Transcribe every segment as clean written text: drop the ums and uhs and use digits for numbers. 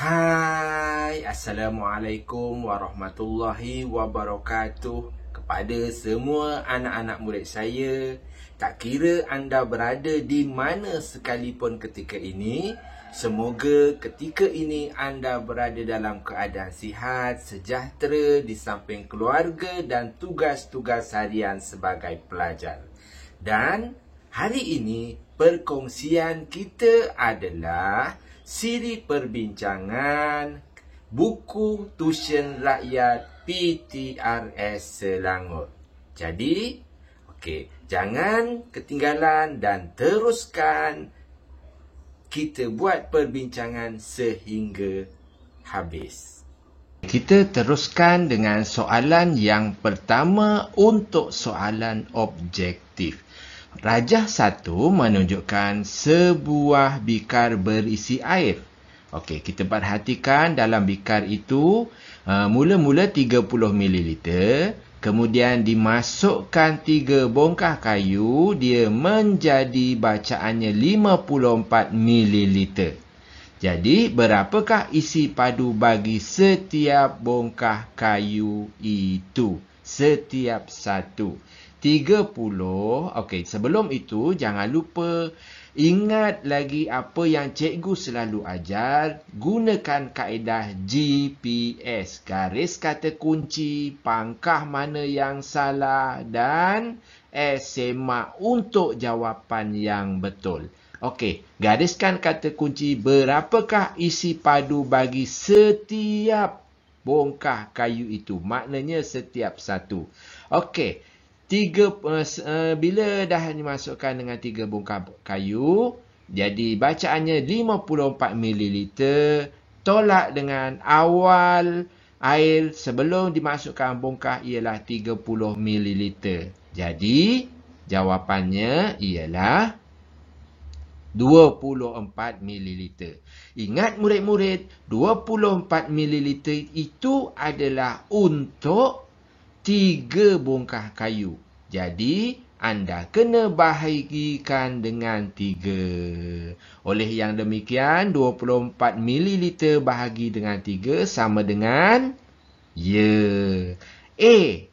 Hai, Assalamualaikum warahmatullahi wabarakatuh. Kepada semua anak-anak murid saya, tak kira anda berada di mana sekalipun ketika ini, semoga ketika ini anda berada dalam keadaan sihat, sejahtera di samping keluarga dan tugas-tugas harian sebagai pelajar. Dan hari ini perkongsian kita adalah siri perbincangan buku tuisyen rakyat PTRS Selangor. Jadi, jangan ketinggalan dan teruskan kita buat perbincangan sehingga habis. Kita teruskan dengan soalan yang pertama untuk soalan objektif. Rajah 1 menunjukkan sebuah bikar berisi air. Okey, kita perhatikan dalam bikar itu mula-mula 30 ml, kemudian dimasukkan 3 bongkah kayu, dia menjadi bacaannya 54 ml. Jadi, berapakah isi padu bagi setiap bongkah kayu itu? Setiap satu. 30. Okey, sebelum itu jangan lupa ingat lagi apa yang cikgu selalu ajar. Gunakan kaedah GPS. Garis kata kunci, pangkah mana yang salah dan semak untuk jawapan yang betul. Okey, gariskan kata kunci berapakah isi padu bagi setiap bongkah kayu itu. Maknanya setiap satu. Okey. Bila dah dimasukkan dengan 3 bongkah kayu, jadi bacaannya 54 ml, tolak dengan awal air sebelum dimasukkan bongkah ialah 30 ml. Jadi, jawapannya ialah 24 ml. Ingat murid-murid, 24 ml itu adalah untuk 3 bongkah kayu. Jadi, anda kena bahagikan dengan 3. Oleh yang demikian, 24 ml bahagi dengan 3 sama dengan A. 3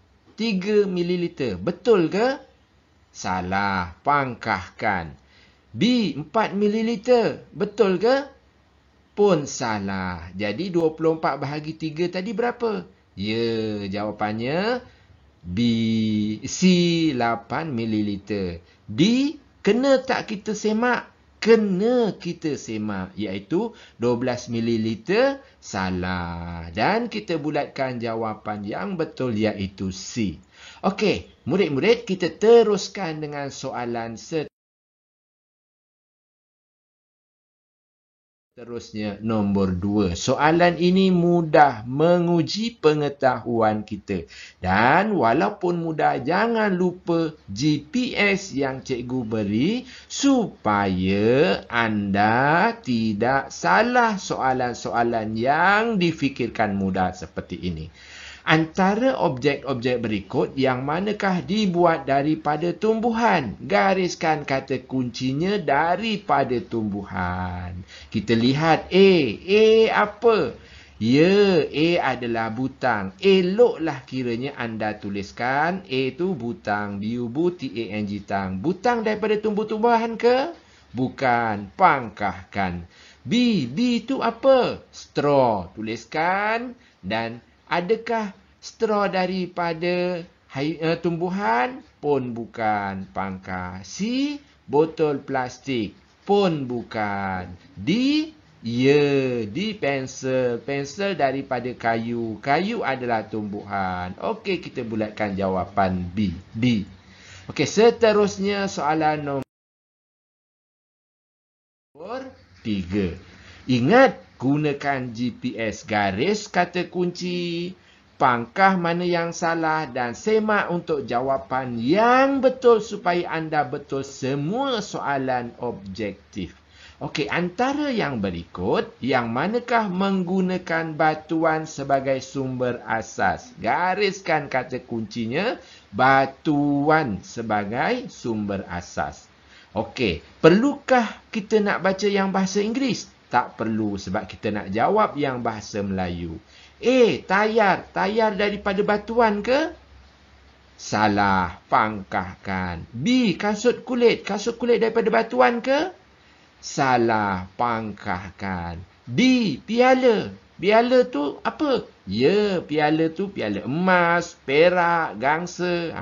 ml. Betul ke? Salah. Pangkahkan. B. 4 ml. Betul ke? Pun salah. Jadi, 24 bahagi 3 tadi berapa? Jawapannya B. C. 8 ml. D. Kena tak kita semak? Kena kita semak. Iaitu 12 ml. Salah. Dan kita bulatkan jawapan yang betul iaitu C. Okey, murid-murid, kita teruskan dengan soalan seterusnya, nombor 2. Soalan ini mudah menguji pengetahuan kita. Dan walaupun mudah, jangan lupa GPS yang cikgu beri supaya anda tidak salah soalan-soalan yang difikirkan mudah seperti ini. Antara objek-objek berikut yang manakah dibuat daripada tumbuhan? Gariskan kata kuncinya daripada tumbuhan. Kita lihat A. A apa? A adalah butang. Eloklah kiranya anda tuliskan A tu butang. B-U-T-A-N-G tang. Butang daripada tumbuh-tumbuhan ke? Bukan. Pangkahkan. B. B tu apa? Straw. Tuliskan. Dan adakah straw daripada tumbuhan? Pun bukan. Pangkah. C. Botol plastik. Pun bukan. D. D. Pensel. Pensel daripada kayu. Kayu adalah tumbuhan. Okey, kita bulatkan jawapan B. D. Okey, seterusnya soalan nombor 3. Ingat, gunakan GPS. Garis kata kunci, pangkah mana yang salah dan semak untuk jawapan yang betul supaya anda betul semua soalan objektif. Okey, antara yang berikut, yang manakah menggunakan batuan sebagai sumber asas? Gariskan kata kuncinya, batuan sebagai sumber asas. Okey, perlukah kita nak baca yang bahasa Inggeris? Tak perlu sebab kita nak jawab yang bahasa Melayu. A. Tayar. Tayar daripada batuan ke? Salah. Pangkahkan. B. Kasut kulit. Kasut kulit daripada batuan ke? Salah. Pangkahkan. D. Piala. Piala tu apa? Ya, piala tu piala emas, perak, gangsa.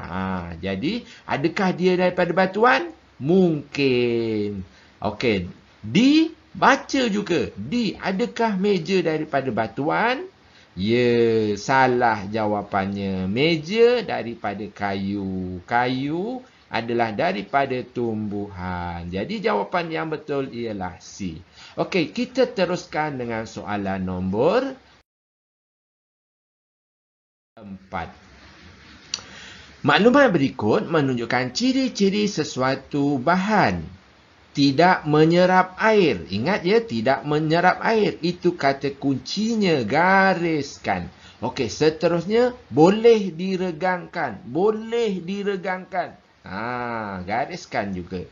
Jadi, adakah dia daripada batuan? Mungkin. Okey. D. Baca juga. D. Adakah meja daripada batuan? Ya, salah jawapannya. Meja daripada kayu. Kayu adalah daripada tumbuhan. Jadi jawapan yang betul ialah C. Okey, kita teruskan dengan soalan nombor 4. Maklumat berikut menunjukkan ciri-ciri sesuatu bahan tidak menyerap air. Ingat ya, tidak menyerap air. Itu kata kuncinya, gariskan. Okey, seterusnya boleh diregangkan. Boleh diregangkan. Gariskan juga.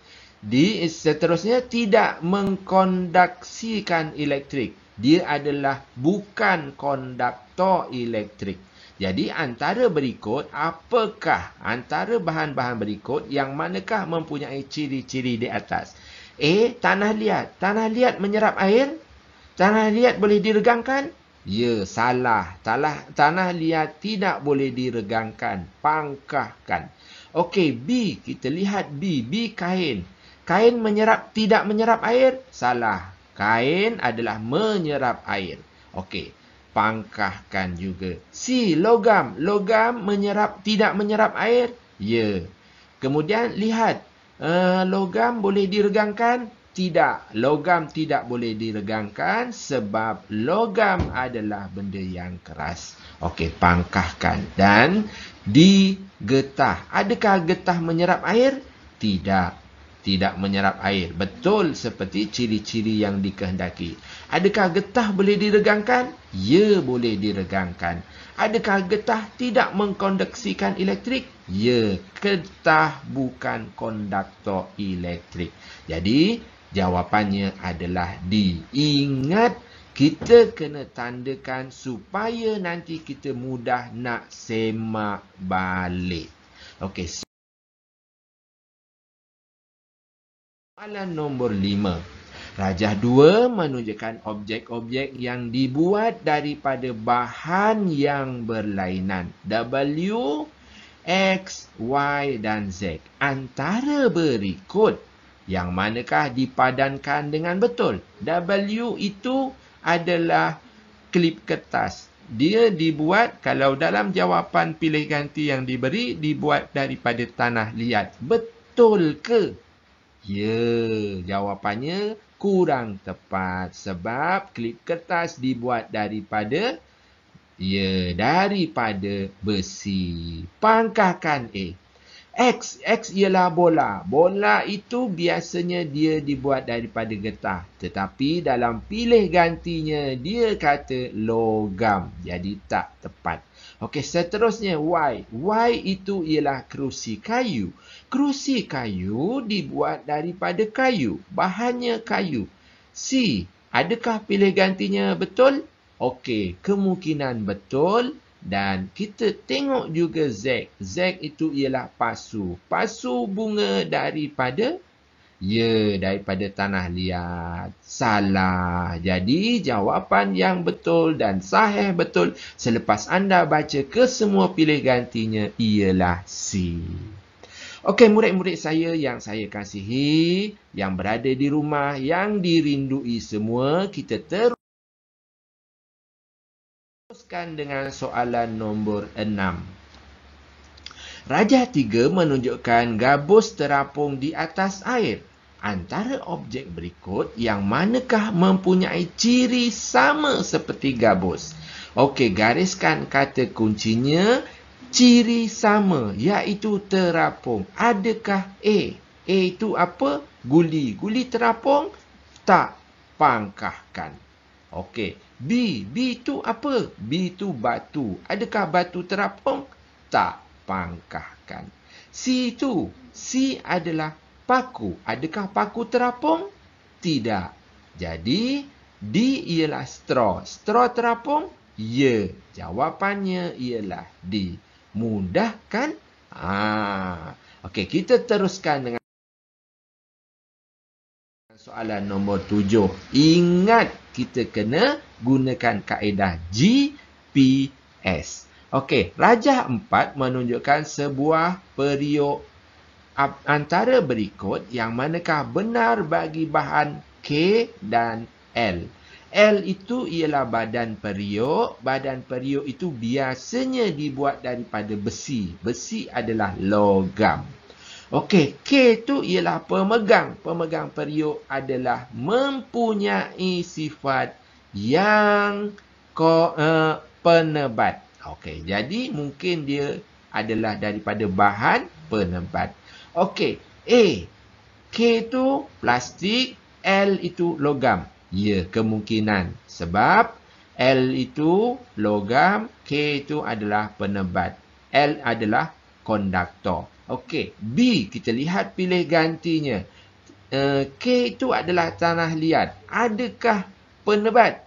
Seterusnya tidak mengkonduksikan elektrik. Dia adalah bukan konduktor elektrik. Jadi antara berikut, apakah antara bahan-bahan berikut yang manakah mempunyai ciri-ciri di atas? A. Tanah liat. Tanah liat menyerap air? Tanah liat boleh diregangkan? Ya, salah. Tanah liat tidak boleh diregangkan. Pangkahkan. Okey, B. Kita lihat B. B, kain. Kain tidak menyerap air? Salah. Kain adalah menyerap air. Okey, pangkahkan juga. C. Logam. Logam tidak menyerap air? Ya. Kemudian lihat. Logam boleh diregangkan? Tidak. Logam tidak boleh diregangkan sebab logam adalah benda yang keras. Okey, pangkahkan. Dan di getah. Adakah getah menyerap air? Tidak. Tidak menyerap air. Betul seperti ciri-ciri yang dikehendaki. Adakah getah boleh diregangkan? Ya, boleh diregangkan. Adakah getah tidak mengkonduksikan elektrik? Ya, getah bukan konduktor elektrik. Jadi, jawapannya adalah D. Ingat, kita kena tandakan supaya nanti kita mudah nak semak balik. Okey. Soalan nombor 5. Rajah 2 menunjukkan objek-objek yang dibuat daripada bahan yang berlainan. W, X, Y dan Z. Antara berikut, yang manakah dipadankan dengan betul? W itu adalah klip kertas. Dia dibuat, kalau dalam jawapan pilih ganti yang diberi, dibuat daripada tanah liat. Betul ke? Ya, jawapannya kurang tepat sebab klip kertas dibuat daripada besi. Pangkahkan A. X ialah bola. Bola itu biasanya dia dibuat daripada getah. Tetapi dalam pilih gantinya dia kata logam. Jadi tak tepat. Okey, seterusnya Y. Y itu ialah kerusi kayu. Kerusi kayu dibuat daripada kayu. Bahannya kayu. C. Adakah pilih gantinya betul? Okey, kemungkinan betul. Dan kita tengok juga Z. Z itu ialah pasu. Pasu bunga daripada? Ya, daripada tanah liat. Salah. Jadi, jawapan yang betul dan sahih betul selepas anda baca kesemua pilih gantinya ialah C. Okey, murid-murid saya yang saya kasihi, yang berada di rumah, yang dirindui semua, kita teruskan dengan soalan nombor 6. Rajah 3 menunjukkan gabus terapung di atas air. Antara objek berikut yang manakah mempunyai ciri sama seperti gabus? Okey, gariskan kata kuncinya ciri sama, iaitu terapung. Adakah A? A itu apa? Guli. Guli terapung? Tak. Pangkahkan. Okey. B. B itu apa? B itu batu. Adakah batu terapung? Tak. Pangkahkan. C itu? C adalah paku. Adakah paku terapung? Tidak. Jadi, D ialah straw. Straw terapung? Ya. Jawapannya ialah D. Mudah kan? Okey, kita teruskan dengan soalan nombor 7. Ingat, kita kena gunakan kaedah GPS. Okey, rajah 4 menunjukkan sebuah periuk antara berikut yang manakah benar bagi bahan K dan L. L itu ialah badan periuk. Badan periuk itu biasanya dibuat daripada besi. Besi adalah logam. Okey, K itu ialah pemegang. Pemegang periuk adalah mempunyai sifat yang penebat. Okey, jadi mungkin dia adalah daripada bahan penebat. Okey, A. K itu plastik, L itu logam. Ya, kemungkinan. Sebab L itu logam, K itu adalah penebat. L adalah konduktor. Okey, B. Kita lihat pilih gantinya. K itu adalah tanah liat. Adakah penebat?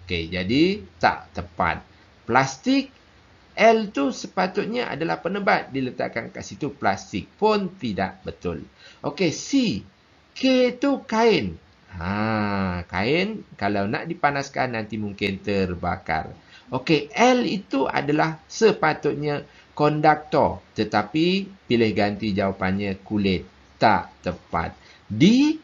Okey, jadi tak tepat. Plastik, L tu sepatutnya adalah penebat. Diletakkan kat situ plastik pun tidak betul. Okey, C. K tu kain. Kain kalau nak dipanaskan nanti mungkin terbakar. Okey, L itu adalah sepatutnya konduktor. Tetapi pilih ganti jawapannya kulit. Tak tepat. D.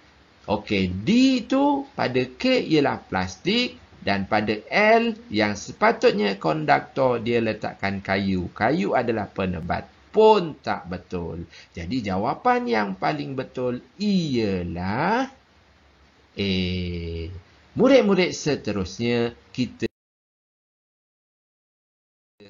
Okey, D tu pada K ialah plastik. Dan pada L yang sepatutnya konduktor dia letakkan kayu. Kayu adalah penebat. Pun tak betul. Jadi jawapan yang paling betul ialah A. Murid-murid seterusnya kita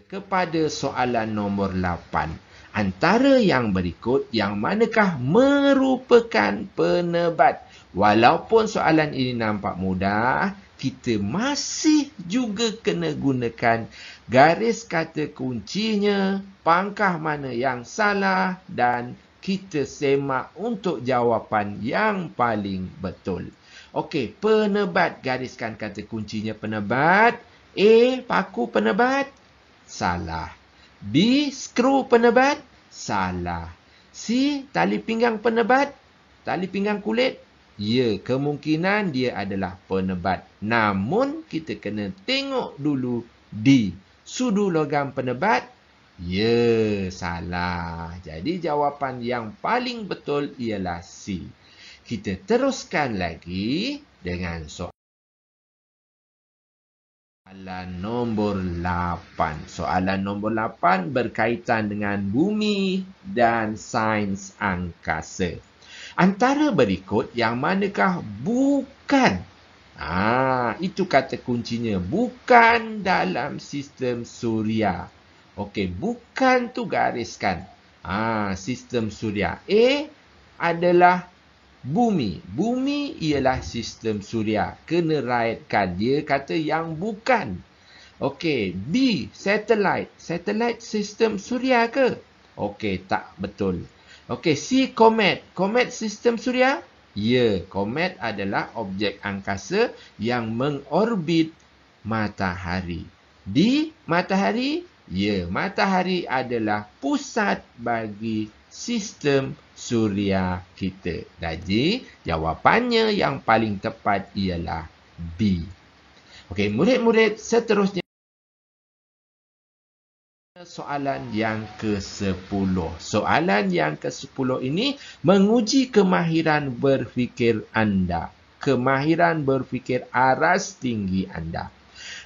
kepada soalan nombor 8. Antara yang berikut yang manakah merupakan penebat? Walaupun soalan ini nampak mudah, kita masih juga kena gunakan garis kata kuncinya, pangkah mana yang salah dan kita semak untuk jawapan yang paling betul. Okey, penebat, gariskan kata kuncinya penebat. A, paku penebat. Salah. B, skru penebat. Salah. C, tali pinggang penebat. Tali pinggang kulit. Ya, kemungkinan dia adalah penebat. Namun, kita kena tengok dulu D. Sudu logam penebat? Ya, salah. Jadi, jawapan yang paling betul ialah C. Kita teruskan lagi dengan soalan nombor 8. Soalan nombor 8 berkaitan dengan bumi dan sains angkasa. Antara berikut yang manakah bukan? Itu kata kuncinya. Bukan dalam sistem suria. Okey, bukan tu gariskan. Sistem suria. A adalah bumi. Bumi ialah sistem suria. Kena raitkan. Dia kata yang bukan. Okey, B, satellite. Satellite sistem suria ke? Okey, tak betul. Okey, C, komet. Komet sistem suria? Ya, komet adalah objek angkasa yang mengorbit matahari. D, matahari? Ya, matahari adalah pusat bagi sistem suria kita. Jadi, jawapannya yang paling tepat ialah B. Okey, murid-murid seterusnya. Soalan yang ke-10. Soalan yang ke-10 ini menguji kemahiran berfikir anda. Kemahiran berfikir aras tinggi anda.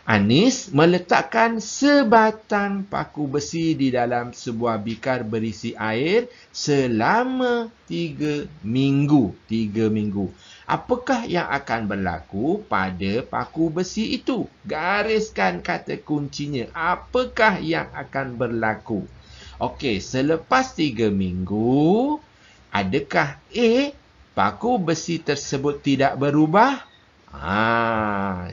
Anis meletakkan sebatang paku besi di dalam sebuah bikar berisi air selama 3 minggu. 3 minggu. Apakah yang akan berlaku pada paku besi itu? Gariskan kata kuncinya. Apakah yang akan berlaku? Okey, selepas 3 minggu, adakah A, paku besi tersebut tidak berubah?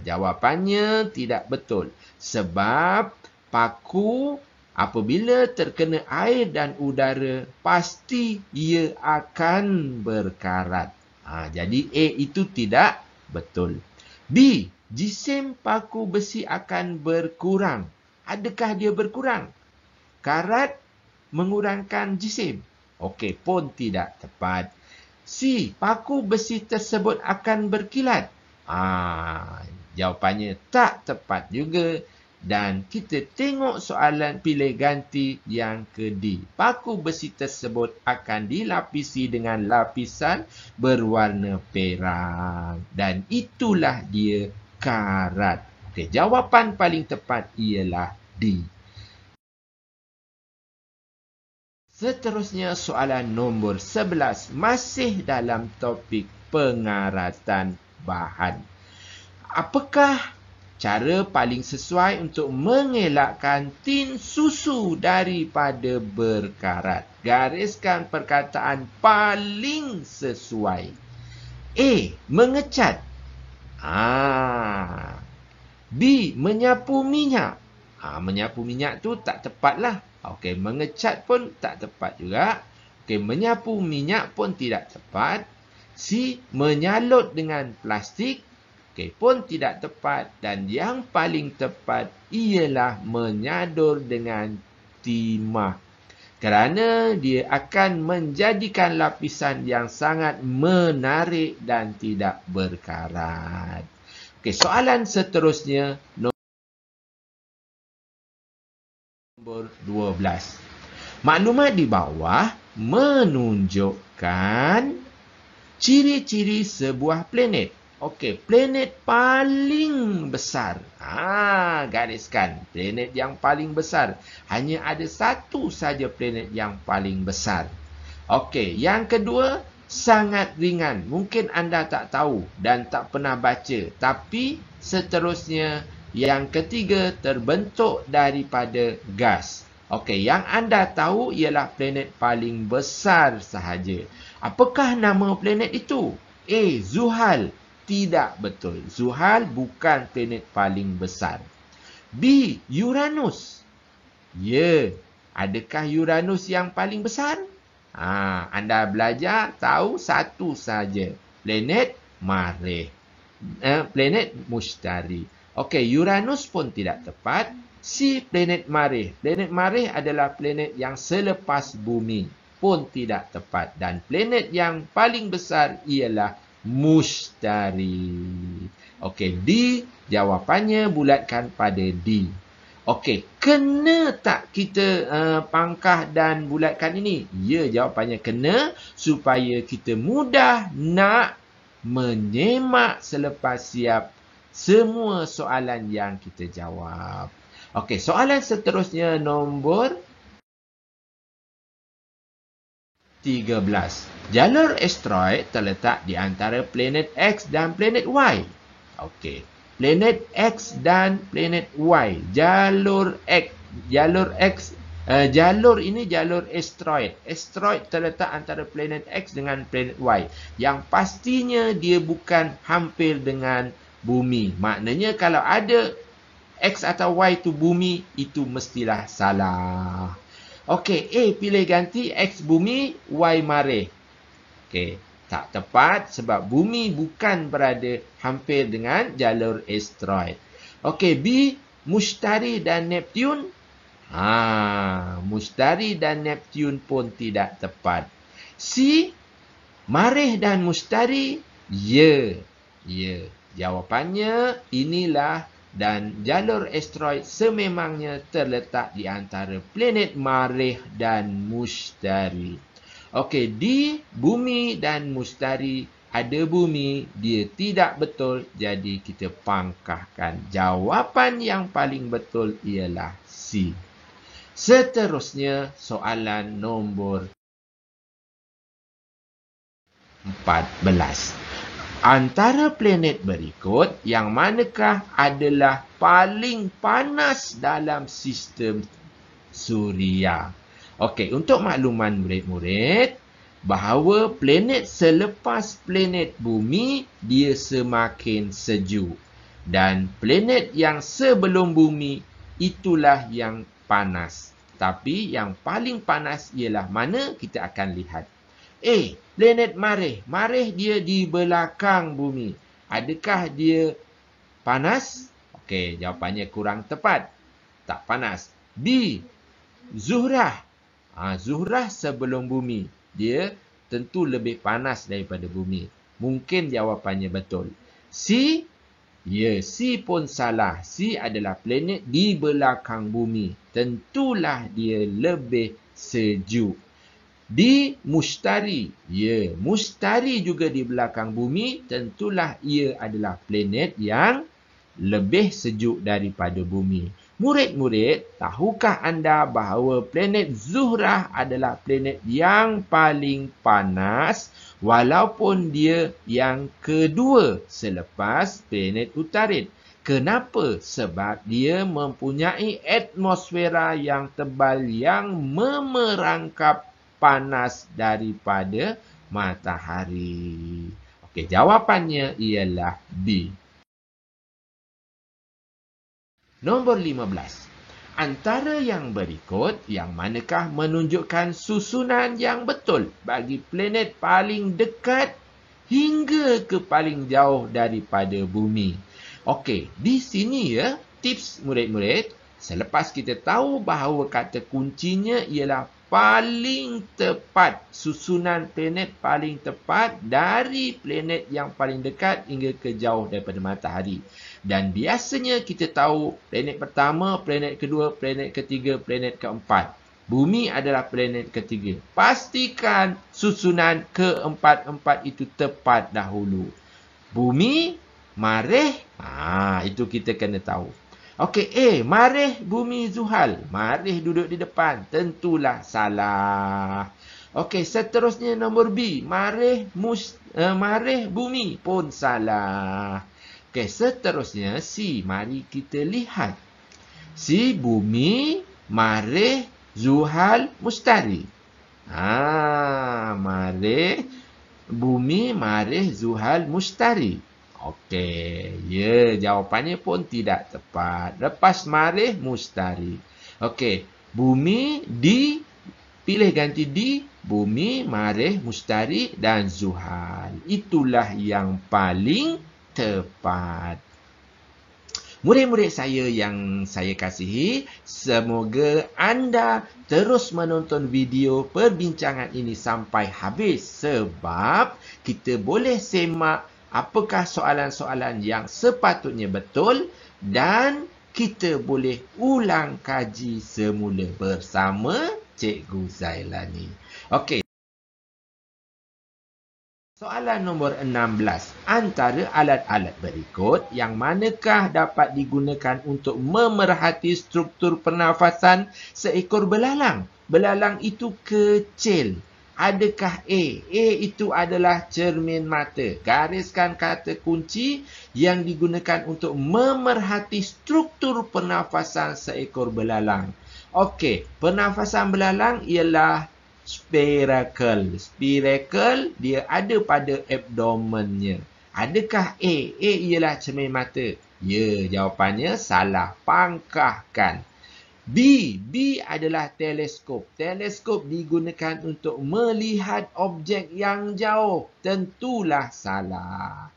Jawapannya tidak betul. Sebab paku apabila terkena air dan udara, pasti ia akan berkarat. Jadi A itu tidak betul. B. Jisim paku besi akan berkurang. Adakah dia berkurang? Karat mengurangkan jisim. Okey, pun tidak tepat. C. Paku besi tersebut akan berkilat. Jawapannya tak tepat juga. Dan kita tengok soalan pilih ganti yang ke D. Paku besi tersebut akan dilapisi dengan lapisan berwarna perak. Dan itulah dia karat. Okey, jawapan paling tepat ialah D. Seterusnya soalan nombor 11. Masih dalam topik pengaratan bahan. Apakah cara paling sesuai untuk mengelakkan tin susu daripada berkarat? Gariskan perkataan paling sesuai. A. Mengecat. B. Menyapu minyak. Menyapu minyak tu tak tepatlah. Okey, mengecat pun tak tepat juga. Okey, menyapu minyak pun tidak tepat. C. Menyalut dengan plastik. Okey, pun tidak tepat. Dan yang paling tepat ialah menyadur dengan timah. Kerana dia akan menjadikan lapisan yang sangat menarik dan tidak berkarat. Okey, soalan seterusnya nombor 12. Maklumat di bawah menunjukkan ciri-ciri sebuah planet. Okey, planet paling besar. Gariskan. Planet yang paling besar. Hanya ada satu saja planet yang paling besar. Okey, yang kedua, sangat ringan. Mungkin anda tak tahu dan tak pernah baca. Tapi seterusnya, yang ketiga, terbentuk daripada gas. Okey, yang anda tahu ialah planet paling besar sahaja. Apakah nama planet itu? A. Zuhal. Tidak betul. Zuhal bukan planet paling besar. B. Uranus. Ya. Adakah Uranus yang paling besar? Anda belajar tahu satu saja. Planet Marikh. Planet Mushtari. Okey, Uranus pun tidak tepat. C. Planet Marikh. Planet Marikh adalah planet yang selepas bumi. Pun tidak tepat. Dan planet yang paling besar ialah Mushtari. Okey, D. Jawapannya bulatkan pada D. Okey, kena tak kita pangkah dan bulatkan ini? Ya, jawapannya kena supaya kita mudah nak menyemak selepas siap semua soalan yang kita jawab. Okey, soalan seterusnya nombor 13. Jalur asteroid terletak di antara planet X dan planet Y. Okey, planet X dan planet Y. Jalur ini jalur asteroid. Asteroid terletak antara planet X dengan planet Y. Yang pastinya dia bukan hampir dengan bumi. Maknanya kalau ada X atau Y tu bumi, itu mestilah salah. Okey, A pilih ganti, X bumi, Y Marikh. Okey, tak tepat sebab bumi bukan berada hampir dengan jalur asteroid. Okey, B Mushtari dan Neptun. Mushtari dan Neptun pun tidak tepat. C Marikh dan Mushtari. Ya. Jawapannya inilah. Dan jalur asteroid sememangnya terletak di antara planet Marikh dan Mushtari. Okey, D bumi dan Mushtari. Ada bumi, dia tidak betul, jadi kita pangkahkan. Jawapan yang paling betul ialah C. Seterusnya soalan nombor 14. Antara planet berikut, yang manakah adalah paling panas dalam sistem Suria? Okey, untuk makluman murid-murid, bahawa planet selepas planet bumi, dia semakin sejuk. Dan planet yang sebelum bumi, itulah yang panas. Tapi yang paling panas ialah mana? Kita akan lihat. A. Planet Marikh. Marikh dia di belakang bumi. Adakah dia panas? Okey, jawapannya kurang tepat. Tak panas. B. Zuhrah. Zuhrah sebelum bumi. Dia tentu lebih panas daripada bumi. Mungkin jawapannya betul. C. Ya, C pun salah. C adalah planet di belakang bumi. Tentulah dia lebih sejuk. D. Mushtari. Ya, Mushtari juga di belakang bumi. Tentulah ia adalah planet yang lebih sejuk daripada bumi. Murid-murid, tahukah anda bahawa planet Zuhrah adalah planet yang paling panas walaupun dia yang kedua selepas planet Utarid? Kenapa? Sebab dia mempunyai atmosfera yang tebal yang memerangkap panas daripada matahari. Okey, jawapannya ialah B. Nombor 15. Antara yang berikut, yang manakah menunjukkan susunan yang betul bagi planet paling dekat hingga ke paling jauh daripada bumi? Okey, di sini ya, tips murid-murid. Selepas kita tahu bahawa kata kuncinya ialah paling tepat, susunan planet paling tepat dari planet yang paling dekat hingga ke jauh daripada matahari. Dan biasanya kita tahu planet pertama, planet kedua, planet ketiga, planet keempat. Bumi adalah planet ketiga. Pastikan susunan keempat-empat itu tepat dahulu. Bumi, Marikh, itu kita kena tahu. Okey, Marikh, Bumi, Zuhal. Marikh duduk di depan. Tentulah salah. Okey, seterusnya nombor B. Marikh, Bumi pun salah. Okey, seterusnya C. Mari kita lihat. C. Bumi, Marikh, Zuhal, Mushtari. Marikh, Bumi, Marikh, Zuhal, Mushtari. Okey, ya, jawapannya pun tidak tepat. Lepas Marikh, Mushtari. Okey, Bumi, D. Pilih ganti D. Bumi, Marikh, Mushtari dan Zuhal. Itulah yang paling tepat. Murid-murid saya yang saya kasihi, semoga anda terus menonton video perbincangan ini sampai habis sebab kita boleh semak apakah soalan-soalan yang sepatutnya betul dan kita boleh ulang kaji semula bersama Cikgu Zailani. Okey. Soalan nombor 16. Antara alat-alat berikut, yang manakah dapat digunakan untuk memerhati struktur pernafasan seekor belalang? Belalang itu kecil. Adakah A? A itu adalah cermin mata. Gariskan kata kunci yang digunakan untuk memerhati struktur pernafasan seekor belalang. Okey, pernafasan belalang ialah spherical. Spherical, dia ada pada abdomennya. Adakah A? A ialah cermin mata. Ya, jawapannya salah. Pangkahkan. B. B adalah teleskop. Teleskop digunakan untuk melihat objek yang jauh. Tentulah salah.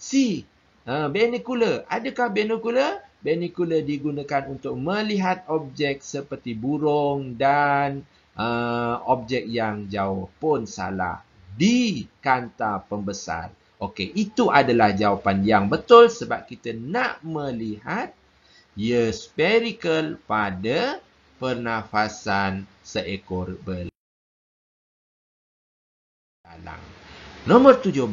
C. Binocular. Adakah binocular? Binocular digunakan untuk melihat objek seperti burung dan objek yang jauh. Pun salah. D. Kanta pembesar. Okey, itu adalah jawapan yang betul sebab kita nak melihat spherical pada pernafasan seekor belalang. Nombor 17.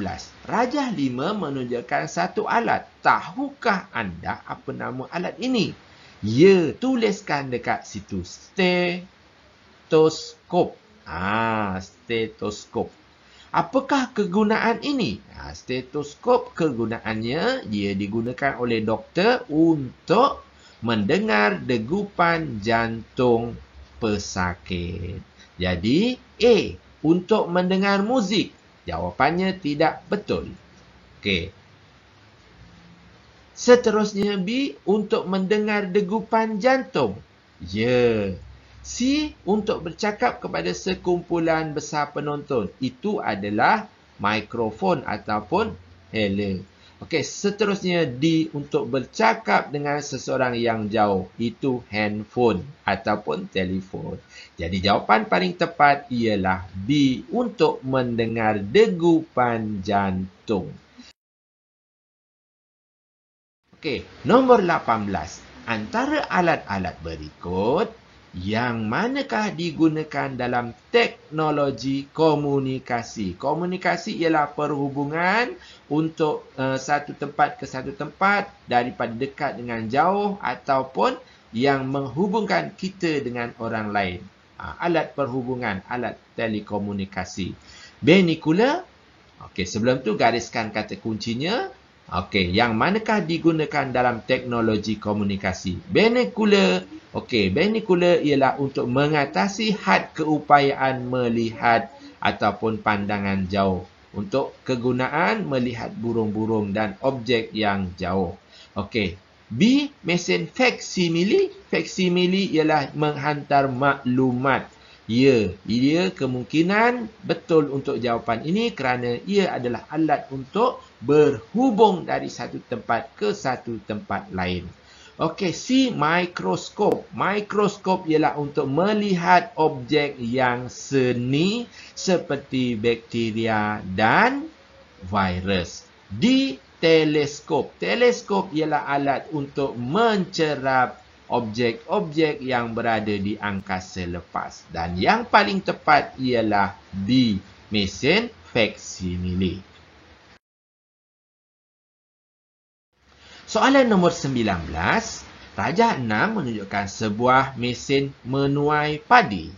Rajah 5 menunjukkan satu alat. Tahukah anda apa nama alat ini? Ya, tuliskan dekat situ. Stetoskop. Stetoskop. Apakah kegunaan ini? Stetoskop kegunaannya, dia digunakan oleh doktor untuk mendengar degupan jantung pesakit. Jadi, A. Untuk mendengar muzik. Jawapannya tidak betul. Okey. Seterusnya B. Untuk mendengar degupan jantung. Ya. C. Untuk bercakap kepada sekumpulan besar penonton. Itu adalah mikrofon ataupun hello. Okey, seterusnya D untuk bercakap dengan seseorang yang jauh. Itu handphone ataupun telefon. Jadi jawapan paling tepat ialah B untuk mendengar degupan jantung. Okey, nombor 18. Antara alat-alat berikut, yang manakah digunakan dalam teknologi komunikasi? Komunikasi ialah perhubungan untuk satu tempat ke satu tempat, daripada dekat dengan jauh ataupun yang menghubungkan kita dengan orang lain. Alat perhubungan, alat telekomunikasi. Binocular. Okey, sebelum tu gariskan kata kuncinya. Okey, yang manakah digunakan dalam teknologi komunikasi? Binocular. Okey, binocular ialah untuk mengatasi had keupayaan melihat ataupun pandangan jauh. Untuk kegunaan melihat burung-burung dan objek yang jauh. Okey. B, mesin faksimile. Faksimile ialah menghantar maklumat. Ya, ia kemungkinan betul untuk jawapan ini kerana ia adalah alat untuk berhubung dari satu tempat ke satu tempat lain. Okey, C, mikroskop. Mikroskop ialah untuk melihat objek yang seni seperti bakteria dan virus. D, teleskop. Teleskop ialah alat untuk mencerap objek-objek yang berada di angkasa lepas. Dan yang paling tepat ialah B, mesin faksimile. Soalan nombor 19, rajah 6 menunjukkan sebuah mesin menuai padi.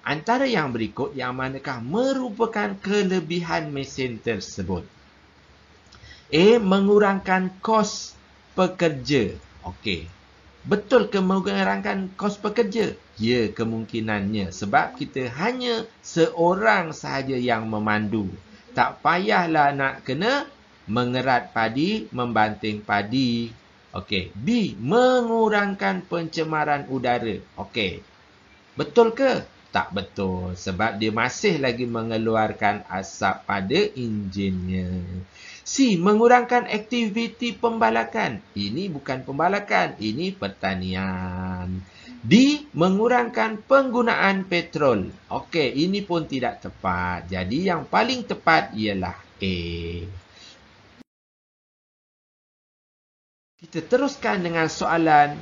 Antara yang berikut, yang manakah merupakan kelebihan mesin tersebut? A, mengurangkan kos pekerja. Okey. Betul ke mengurangkan kos pekerja? Ya, kemungkinannya. Sebab kita hanya seorang sahaja yang memandu. Tak payahlah nak kena mengerat padi, membanting padi. Okey. B, mengurangkan pencemaran udara. Okey. Betul ke? Tak betul. Sebab dia masih lagi mengeluarkan asap pada enjinnya. C, mengurangkan aktiviti pembalakan. Ini bukan pembalakan, ini pertanian. D, mengurangkan penggunaan petrol. Okey, ini pun tidak tepat. Jadi yang paling tepat ialah A. Kita teruskan dengan soalan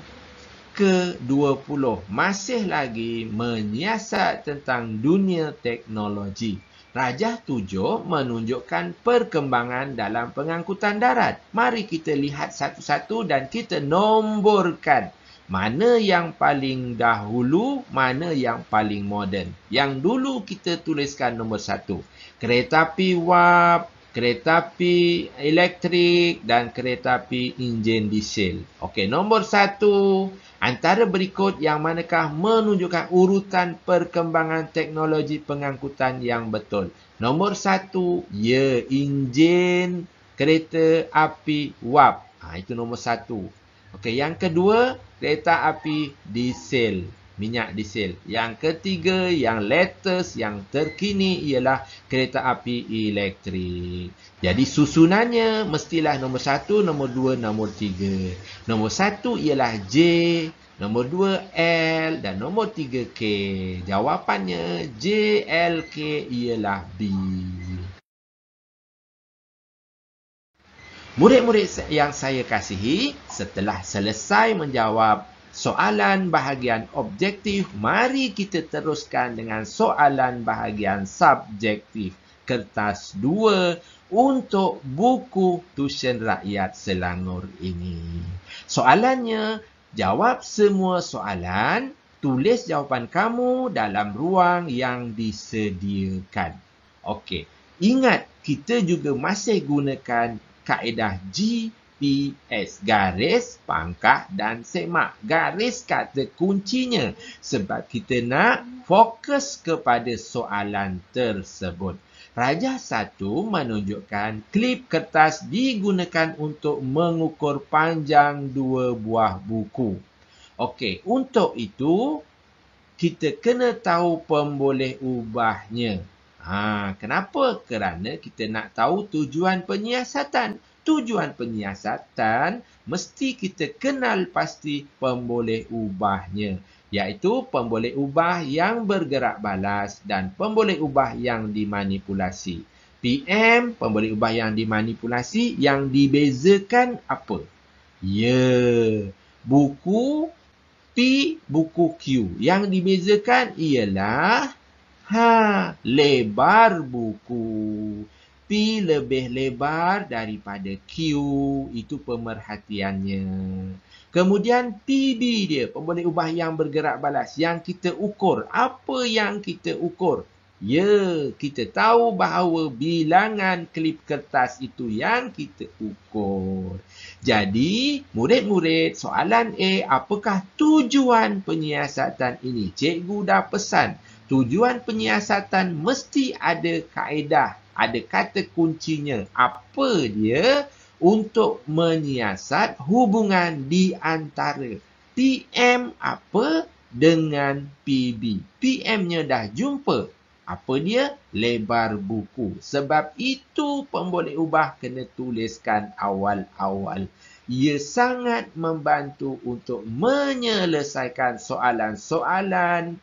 ke-20. Masih lagi menyiasat tentang dunia teknologi. Rajah 7 menunjukkan perkembangan dalam pengangkutan darat. Mari kita lihat satu-satu dan kita nomborkan. Mana yang paling dahulu, mana yang paling moden. Yang dulu kita tuliskan nombor 1. Kereta api wap, kereta api elektrik dan kereta api enjin diesel. Okey, nombor 1. Antara berikut yang manakah menunjukkan urutan perkembangan teknologi pengangkutan yang betul? Nombor 1, ya, enjin kereta api wap. Itu nombor 1. Okey, yang kedua, kereta api diesel, minyak diesel. Yang ketiga, yang latest, yang terkini ialah kereta api elektrik. Jadi susunannya mestilah nombor 1, nombor 2, nombor 3. Nombor 1 ialah J, nombor 2 L dan nombor 3 K. Jawapannya J, L, K ialah B. Murid-murid yang saya kasihi, setelah selesai menjawab soalan bahagian objektif, mari kita teruskan dengan soalan bahagian subjektif. Kertas 2 untuk buku tuisyen rakyat Selangor ini. Soalannya, jawab semua soalan, tulis jawapan kamu dalam ruang yang disediakan. Okey, ingat kita juga masih gunakan kaedah GPS, garis, pangkah dan semak. Garis kata kuncinya sebab kita nak fokus kepada soalan tersebut. Rajah 1 menunjukkan klip kertas digunakan untuk mengukur panjang 2 buah buku. Okey, untuk itu kita kena tahu pemboleh ubahnya. Kenapa? Kerana kita nak tahu tujuan penyiasatan. tujuan penyiasatan, mesti kita kenal pasti pemboleh ubahnya, iaitu pemboleh ubah yang bergerak balas dan pemboleh ubah yang dimanipulasi. PM, pemboleh ubah yang dimanipulasi, yang dibezakan apa? Ya, buku P, buku Q. Yang dibezakan ialah lebar buku. P lebih lebar daripada Q. Itu pemerhatiannya. Kemudian PB dia, pemboleh ubah yang bergerak balas. Yang kita ukur. Apa yang kita ukur? Ya, kita tahu bahawa bilangan klip kertas itu yang kita ukur. Jadi, murid-murid, soalan A, apakah tujuan penyiasatan ini? Cikgu dah pesan, tujuan penyiasatan mesti ada kaedah, ada kata kuncinya. Apa dia? Untuk menyiasat hubungan di antara PM apa dengan PB. PM-nya dah jumpa. Apa dia? Lebar buku. Sebab itu pemboleh ubah kena tuliskan awal-awal. Ia sangat membantu untuk menyelesaikan soalan-soalan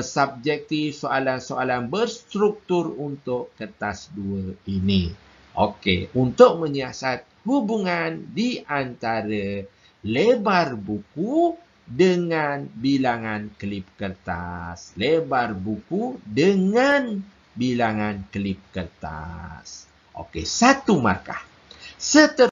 subjektif, soalan-soalan berstruktur untuk kertas 2 ini. Okey, untuk menyiasat hubungan di antara lebar buku dengan bilangan klip kertas. Lebar buku dengan bilangan klip kertas. Okey, 1 markah. Seterusnya,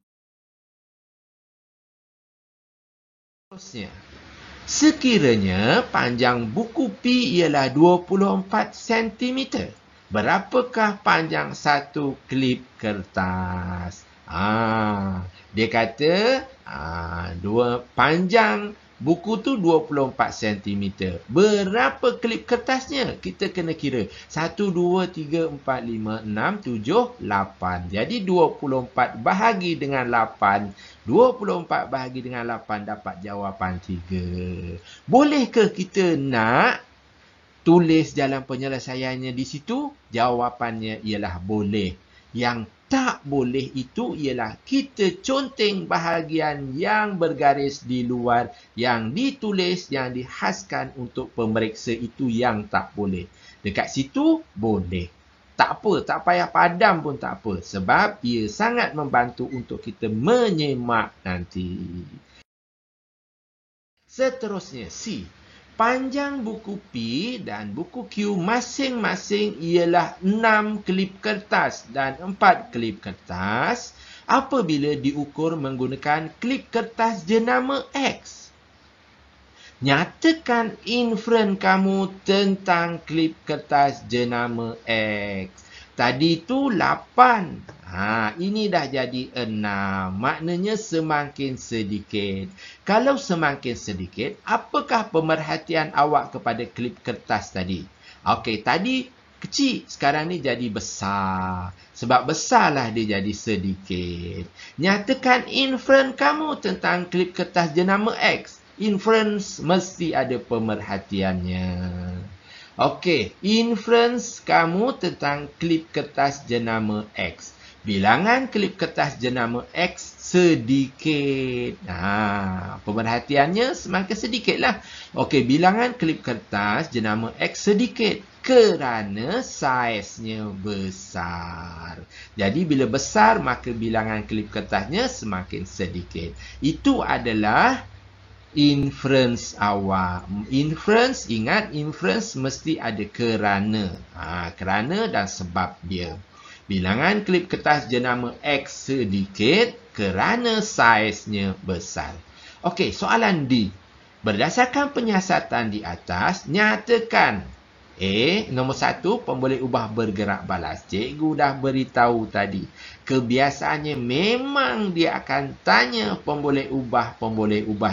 sekiranya panjang buku P ialah 24 cm, berapakah panjang satu klip kertas? Dia kata panjang buku tu 24 cm. Berapa klip kertasnya? Kita kena kira. 1, 2, 3, 4, 5, 6, 7, 8. Jadi 24 bahagi dengan 8. 24 bahagi dengan 8 dapat jawapan 3. Bolehkah kita nak tulis dalam penyelesaiannya di situ? Jawapannya ialah boleh. Yang tak boleh itu ialah kita conteng bahagian yang bergaris di luar, yang ditulis, yang dihaskan untuk pemeriksa itu yang tak boleh. Dekat situ boleh. Tak apa, tak payah padam pun tak apa. Sebab ia sangat membantu untuk kita menyemak nanti. Seterusnya, C. Panjang buku P dan buku Q masing-masing ialah 6 klip kertas dan 4 klip kertas apabila diukur menggunakan klip kertas jenama X. Nyatakan inferen kamu tentang klip kertas jenama X. Tadi tu 8. Ini dah jadi 6. Maknanya semakin sedikit. Kalau semakin sedikit, apakah pemerhatian awak kepada klip kertas tadi? Okey, tadi kecil, sekarang ni jadi besar. Sebab besarlah dia jadi sedikit. Nyatakan inferen kamu tentang klip kertas jenama X. Inference mesti ada pemerhatiannya. Okey, inference kamu tentang klip kertas jenama X. Bilangan klip kertas jenama X sedikit. Pemerhatiannya semakin sedikitlah. Okey, bilangan klip kertas jenama X sedikit kerana saiznya besar. Jadi bila besar maka bilangan klip kertasnya semakin sedikit. Itu adalah inference awak. Inference, ingat inference mesti ada kerana. Kerana dan sebab dia. Bilangan klip kertas jenama X sedikit kerana saiznya besar. Okey, soalan D. Berdasarkan penyiasatan di atas, nyatakan nombor 1, pemboleh ubah bergerak balas. Cikgu dah beritahu tadi. Kebiasaannya memang dia akan tanya pemboleh ubah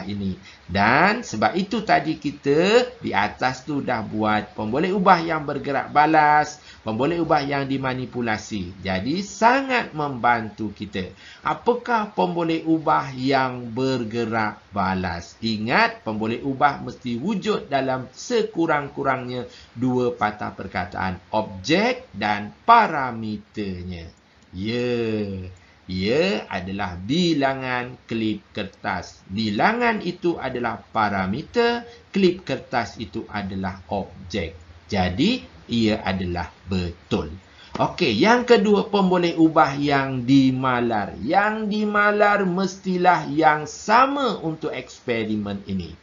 ini. Dan sebab itu tadi kita di atas tu dah buat pemboleh ubah yang bergerak balas, pemboleh ubah yang dimanipulasi. Jadi sangat membantu kita. Apakah pemboleh ubah yang bergerak balas? Ingat, pemboleh ubah mesti wujud dalam sekurang-kurangnya 2 patah perkataan, objek dan parameternya. Ya, Ia adalah bilangan klip kertas. Bilangan itu adalah parameter, klip kertas itu adalah objek. Jadi, ia adalah betul. Okey, yang kedua pemboleh ubah yang dimalar. Yang dimalar mestilah yang sama untuk eksperimen ini.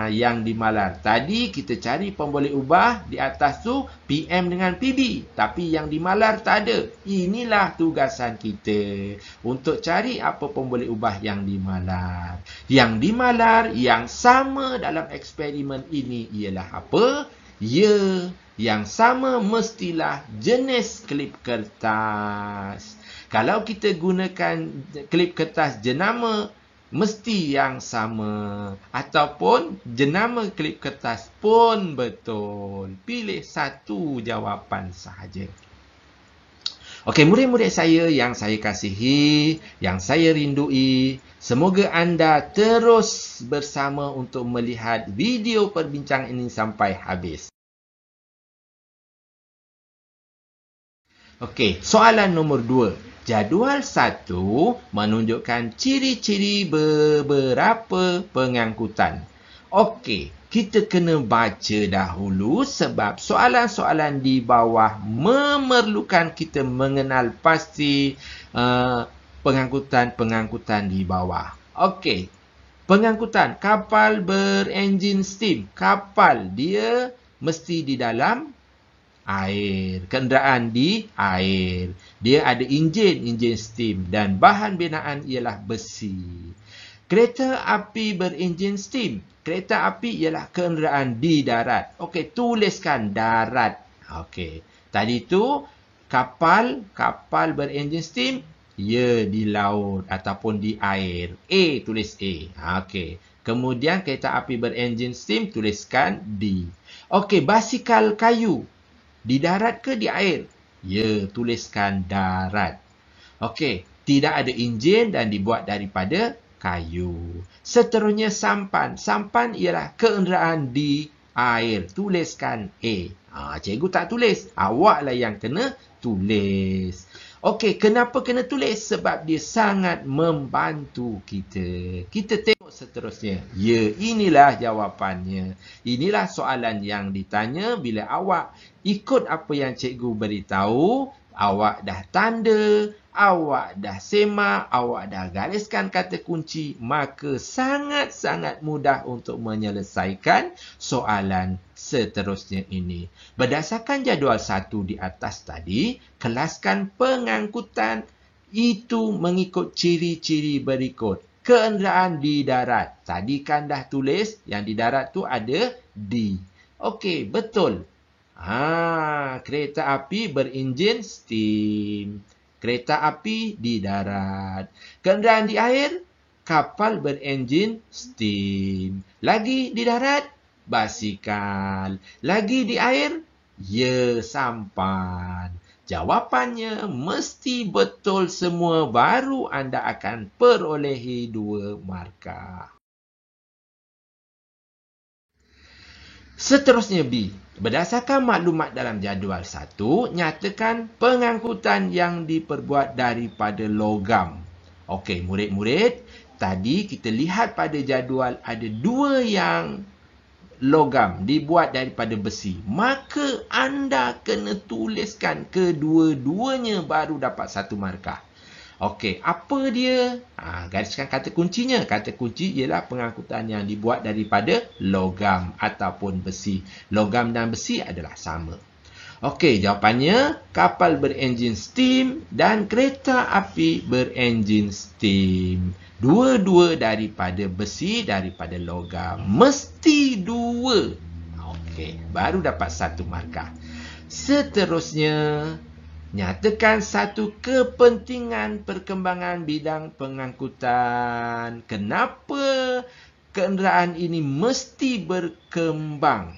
Yang dimalar. Tadi kita cari pemboleh ubah di atas tu PM dengan PB. Tapi yang dimalar tak ada. Inilah tugasan kita untuk cari apa pemboleh ubah yang dimalar. Yang dimalar yang sama dalam eksperimen ini ialah apa? Ya, yang sama mestilah jenis klip kertas. Kalau kita gunakan klip kertas jenama, mesti yang sama. Ataupun jenama klip kertas pun betul. Pilih satu jawapan sahaja. Okey, murid-murid saya yang saya kasihi, yang saya rindui, semoga anda terus bersama untuk melihat video perbincangan ini sampai habis. Okey, soalan nombor 2. Jadual 1 menunjukkan ciri-ciri beberapa pengangkutan. Okey, kita kena baca dahulu sebab soalan-soalan di bawah memerlukan kita mengenal pasti pengangkutan-pengangkutan di bawah. Okey, pengangkutan kapal berenjin steam. Kapal dia mesti di dalam air. Kenderaan di air. Dia ada enjin steam dan bahan binaan ialah besi. Kereta api berenjin steam. Kereta api ialah kenderaan di darat. Okey, tuliskan darat. Okey. Tadi tu kapal berenjin steam, ya di laut ataupun di air. A, tulis A. Okey. Kemudian kereta api berenjin steam, tuliskan D. Okey, basikal kayu. Di darat ke di air? Ya, tuliskan darat. Okey, tidak ada enjin dan dibuat daripada kayu. Seterusnya sampan. Sampan ialah kenderaan di air. Tuliskan A. Cikgu tak tulis. Awaklah yang kena tulis. Okey, kenapa kena tulis? Sebab dia sangat membantu kita. Kita tengok seterusnya. Ya, inilah jawapannya. Inilah soalan yang ditanya bila awak ikut apa yang cikgu beritahu. Awak dah tanda, awak dah semak, awak dah gariskan kata kunci, maka sangat-sangat mudah untuk menyelesaikan soalan seterusnya ini. Berdasarkan jadual 1 di atas tadi, kelaskan pengangkutan itu mengikut ciri-ciri berikut. Kenderaan di darat. Tadi kan dah tulis yang di darat tu ada D. Okey, betul. Kereta api berenjin steam. Kereta api di darat. Kenderaan di air, kapal berenjin steam. Lagi di darat, basikal. Lagi di air, ya sampan. Jawapannya mesti betul semua, baru anda akan perolehi 2 markah. Seterusnya B. Berdasarkan maklumat dalam jadual 1, nyatakan pengangkutan yang diperbuat daripada logam. Okey, murid-murid, tadi kita lihat pada jadual ada 2 yang logam dibuat daripada besi. Maka anda kena tuliskan kedua-duanya baru dapat 1 markah. Okey, apa dia? Gariskan kata kuncinya. Kata kunci ialah pengangkutan yang dibuat daripada logam ataupun besi. Logam dan besi adalah sama. Okey, jawapannya kapal berenjin steam dan kereta api berenjin steam. Dua-dua daripada besi, daripada logam. Mesti 2. Okey, baru dapat 1 markah. Seterusnya, nyatakan satu kepentingan perkembangan bidang pengangkutan. Kenapa kenderaan ini mesti berkembang?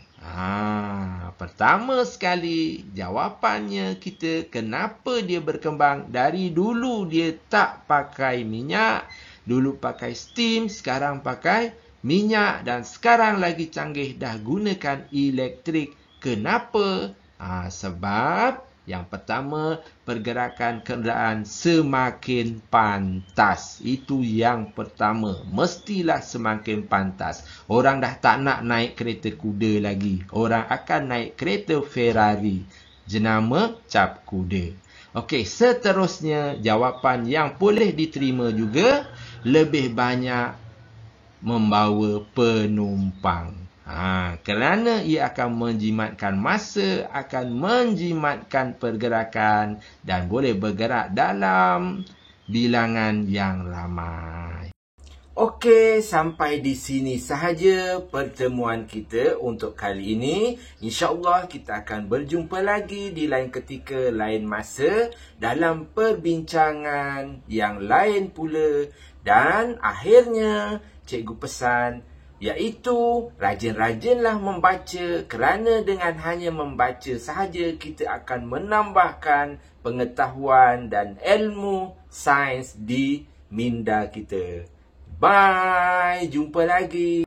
Pertama sekali, jawapannya kita kenapa dia berkembang. Dari dulu dia tak pakai minyak, dulu pakai steam, sekarang pakai minyak dan sekarang lagi canggih dah gunakan elektrik. Kenapa? Sebab Yang pertama, pergerakan kenderaan semakin pantas. Itu yang pertama. Mestilah semakin pantas. Orang dah tak nak naik kereta kuda lagi. Orang akan naik kereta Ferrari. Jenama cap kuda. Okey, seterusnya jawapan yang boleh diterima juga, lebih banyak membawa penumpang. Kerana ia akan menjimatkan masa, akan menjimatkan pergerakan dan boleh bergerak dalam bilangan yang ramai. Okey, sampai di sini sahaja pertemuan kita untuk kali ini. InsyaAllah kita akan berjumpa lagi di lain ketika, lain masa, dalam perbincangan yang lain pula. Dan akhirnya, cikgu pesan, iaitu rajin-rajinlah membaca, kerana dengan hanya membaca sahaja kita akan menambahkan pengetahuan dan ilmu sains di minda kita. Bye, jumpa lagi.